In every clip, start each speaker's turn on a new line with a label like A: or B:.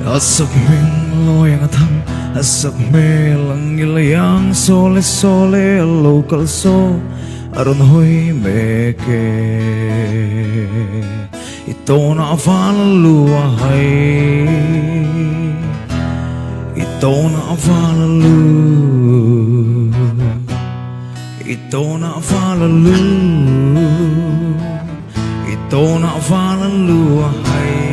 A: Asak ming loyang atam, asak me lang ilayang sole sole local so aron hoy meke. Ito na avalaluahay, ito na avalalu, ito na avalalu, ito na avalaluahay.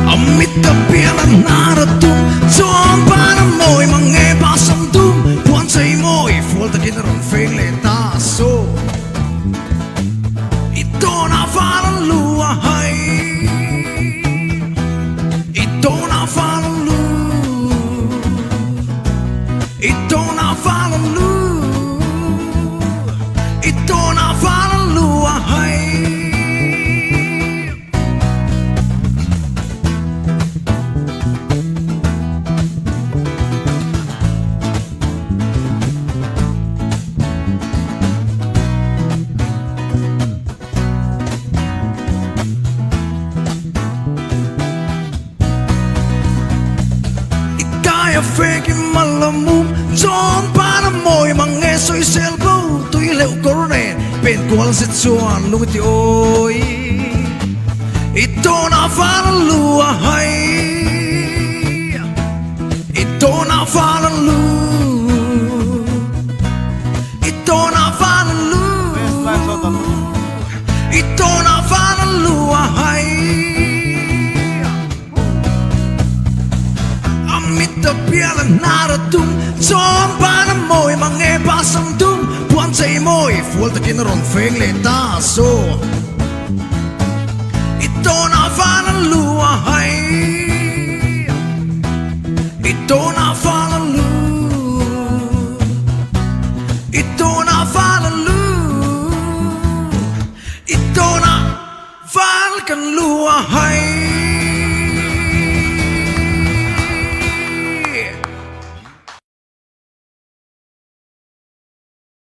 A: Amit kapilan naratum, John para mo'y mga basang dum, buwan sa'y mo'y full ta kinaroon feng letaso. Ito na avalaluahay, ito na avalalu, ito na avalalu, ito na avalaluahay. Fake malamum John para mo'y mga soy selbo tuy leo korne pen kual sit suan lungiti oy. Ito na avalaluahay, ito na avalalu, ito na avalalu, ito na avalaluahay. Tapialan naratum, John para mo'y mga basang dum, buwan sa'y mo'y full ta kinaroon feng letaso. Ito na avalaluahay, ito na avalalu, ito na avalalu, ito na avalaluahay.